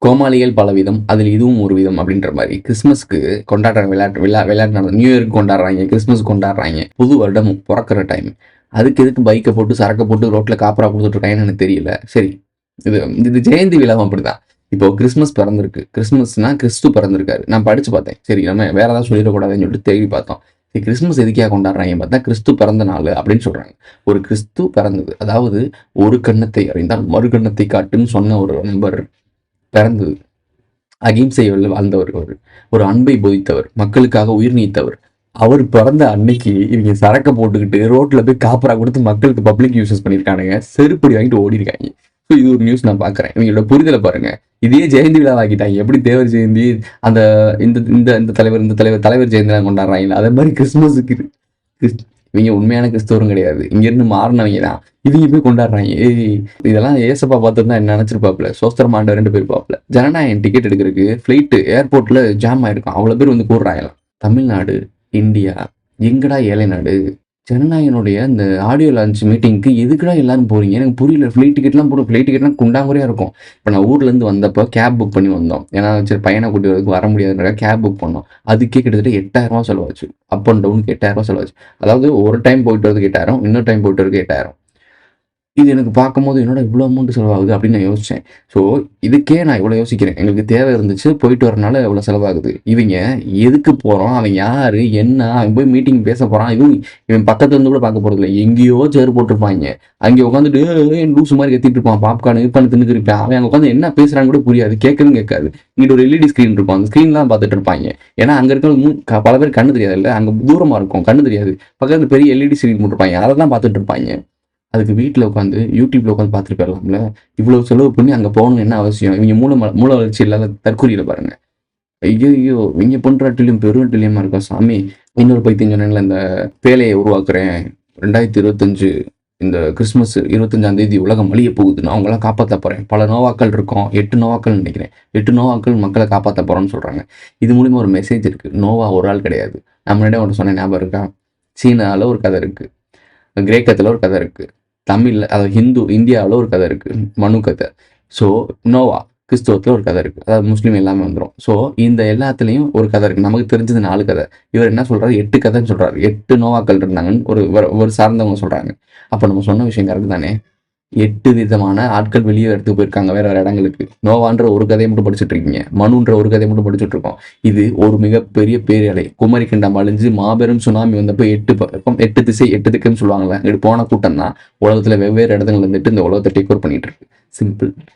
கோமாளிகள் பலவிதம், அதில் இதுவும் ஒரு விதம் அப்படின்ற மாதிரி கிறிஸ்மஸ்க்கு கொண்டாடுற விளையாட்டு நியூ இயர்க்கு கொண்டாடுறாங்க, கிறிஸ்மஸ் கொண்டாடுறாங்க, புது வருடம் பிறக்கிற டைம். அதுக்கு எதுக்கு பைக்கை போட்டு சரக்கை போட்டு ரோட்ல காப்பரா கொடுத்துட்டு இருக்காங்கன்னு எனக்கு தெரியல. சரி, இது இது ஜெயந்தி விழாவும் அப்படிதான். இப்போ கிறிஸ்மஸ் பிறந்திருக்கு, கிறிஸ்மஸ்னா கிறிஸ்து பிறந்திருக்காரு. நான் படிச்சு பார்த்தேன். சரி, நம்ம வேற ஏதாவது சொல்லிடக்கூடாதுன்னு சொல்லிட்டு தேடி பார்த்தோம். சரி, கிறிஸ்மஸ் எதுக்கே கொண்டாடுறாங்க பார்த்தா கிறிஸ்து பிறந்த நாள் அப்படின்னு சொல்றாங்க. ஒரு கிறிஸ்து பிறந்தது, அதாவது ஒரு கன்னத்தை அறிந்தால் மறு கன்னத்தை காட்டுன்னு சொன்ன ஒரு நண்பர் பிறந்தது. அகிம்சை வாழ்ந்தவர், ஒரு அன்பை போதித்தவர், மக்களுக்காக உயிர் நீத்தவர். அவர் பிறந்த அன்னைக்கு இவங்க சரக்கை போட்டுக்கிட்டு ரோட்ல போய் காப்பரா கொடுத்து மக்களுக்கு பப்ளிக் யூசஸ் பண்ணியிருக்கானுங்க. செருப்படி வாங்கிட்டு ஓடி இருக்காங்க. ஸோ இது ஒரு நியூஸ் நான் பார்க்குறேன். இவங்களோட புரிதலை பாருங்க. இதே ஜெயந்தி விழா ஆக்கிட்டாங்க. எப்படி தேவர் ஜெயந்தி, அந்த இந்த இந்த தலைவர் ஜெயந்தி கொண்டாடுறாங்க. அதே மாதிரி கிறிஸ்துமஸுக்கு இவங்க உண்மையான கிறிஸ்தவரும் கிடையாது, இங்க இருந்து மாறினவங்க தான். இவங்க போய் கொண்டாடுறாங்க. இதெல்லாம் ஏசப்பா பார்த்துருந்தா என்ன நினைச்சிருப்பாப்புல, சோஸ்திரம் ஆண்டு 2 பேர் பாப்புல. ஜனநாயகம் டிக்கெட் எடுக்கிறதுக்கு ஃபிளைட்டு ஏர்போர்ட்ல ஜாம் ஆயிருக்கும். அவ்வளவு பேர் வந்து கூடுறாங்களாம். தமிழ்நாடு, இந்தியா, எங்கடா ஏழை நாடு? ஜனநாயகனுடைய இந்த ஆடியோ லான்ச் மீட்டிங்க்கு எதுக்குடா எல்லாரும் போறீங்க? எனக்கு புரியல. ஃபிளைட் டிக்கெட்லாம் குண்டாங்குறையா இருக்கும். இப்போ நான் ஊர்ல இருந்து வந்தப்போ கேப் புக் பண்ணி வந்தோம். ஏன்னா சரி பையனை கூட்டி வரதுக்கு வர முடியாதுன்ற கேப் புக் பண்ணோம். அதுக்கே கிட்டத்தட்ட 8000 செலவாச்சு. அப் அண்ட் டவுனுக்கு 8000 செலவாச்சு. அதாவது ஒரு டைம் போயிட்டு வரதுக்கு 8000, இன்னொரு டைம் போயிட்டு வரதுக்கு 8000. இது எனக்கு பார்க்கும்போது என்னோட இவ்வளோ அமௌண்ட் செலவாகுது அப்படின்னு நான் யோசித்தேன். ஸோ இதுக்கே நான் இவ்வளோ யோசிக்கிறேன். எங்களுக்கு தேவை இருந்துச்சு, போயிட்டு வரனால இவ்வளோ செலவாகுது. இவங்க எதுக்கு போகிறோம், அவன் யார், என்ன, அவன் போய் மீட்டிங் பேச போகிறான், இவன் பக்கத்துல இருந்து கூட பார்க்க போகிறது இல்லை. எங்கேயோ சேர் போட்டிருப்பாங்க. அங்கே உட்காந்துட்டு லூஸ் மாதிரி கத்திட்டு இருப்பான், பாப்கார்னு தின்னுட்டு இருப்பான். அவன் அங்கே உட்காந்து என்ன பேசுகிறான்னு கூட புரியாது, கேட்கவும் கேட்காது. இங்கிட்ட ஒரு எல்இடி ஸ்க்ரீன் இருக்கும், அந்த ஸ்க்ரீன்லாம் பார்த்துட்டு இருப்பாங்க. ஏன்னா அங்கே இருக்க பல பேர் கண்ணு தெரியாது இல்லை, அங்கே தூரமாக இருக்கும், கண்ணு தெரியாது. பக்கத்தில் பெரிய எல்இடி ஸ்க்ரீன் போட்டிருப்பாங்க, அதை தான் பார்த்துட்டு இருப்பாங்க. அதுக்கு வீட்டில் உட்காந்து யூடியூப்ல உட்காந்து பார்த்துட்டு போயிடலாம்ல. இவ்வளோ செலவு பண்ணி அங்கே போகணும்னு என்ன அவசியம்? இவங்க மூல வளர்ச்சி இல்லாத தற்கொலையில் பாருங்க. ஐயோ இவங்க பண்றாட்டிலையும் பெருவட்டிலையுமா இருக்கா சாமி. இன்னொரு பைத்தியம் சொன்னேன்ல, இந்த பேலையை உருவாக்குறேன் 2025 இந்த கிறிஸ்மஸ் 25ஆம் தேதி உலகம் அழிய போகுது, நான் அவங்களாம் காப்பாற்ற போறேன். பல நோவாக்கள் இருக்கும், 8 நோவாக்கள் நினைக்கிறேன். 8 நோவாக்கள் மக்களை காப்பாற்ற போறோம்னு சொல்றாங்க. இது மூலியமா ஒரு மெசேஜ் இருக்கு. நோவா ஒரு ஆள் கிடையாது. நம்ம முன்னாடியே ஒன்று சொன்ன ஞாபகம் இருக்கா? சீனாவில் ஒரு கதை இருக்கு, கிரேக்கத்தில் ஒரு கதை இருக்கு, தமிழ்ல அதாவது இந்தியாவில் ஒரு கதை இருக்கு, மனு கதை. ஸோ நோவா கிறிஸ்தவத்தில் ஒரு கதை இருக்கு, அதாவது முஸ்லீம் எல்லாமே வந்துடும். ஸோ இந்த எல்லாத்துலேயும் ஒரு கதை இருக்கு. நமக்கு தெரிஞ்சது 4 கதை. இவர் என்ன சொல்றாரு, 8 கதைன்னு சொல்றாரு. 8 நோவாக்கள் இருந்தாங்கன்னு ஒரு சார்ந்தவங்க சொல்றாங்க. அப்போ நம்ம சொன்ன விஷயம் கரெக்ட் தானே? 8 விதமான ஆட்கள் வெளியே எடுத்து போயிருக்காங்க வேற இடங்களுக்கு. நோவான்ற ஒரு கதையை மட்டும் படிச்சுட்டு இருக்கீங்க, மனுன்ற ஒரு கதையை மட்டும் படிச்சுட்டு இருக்கோம். இது ஒரு மிகப்பெரிய பேரலை. குமரி கண்டம் அழிஞ்சு மாபெரும் சுனாமி வந்தப்போ 8 திசை 8 திக்குன்னு சொல்லுவாங்கல்ல, இங்கிட்டு போன கூட்டம் தான் உலகத்துல வெவ்வேறு இடத்துல இருந்துட்டு இந்த உலகத்தை டேக் ஓவர் பண்ணிட்டு இருக்கு. சிம்பிள்.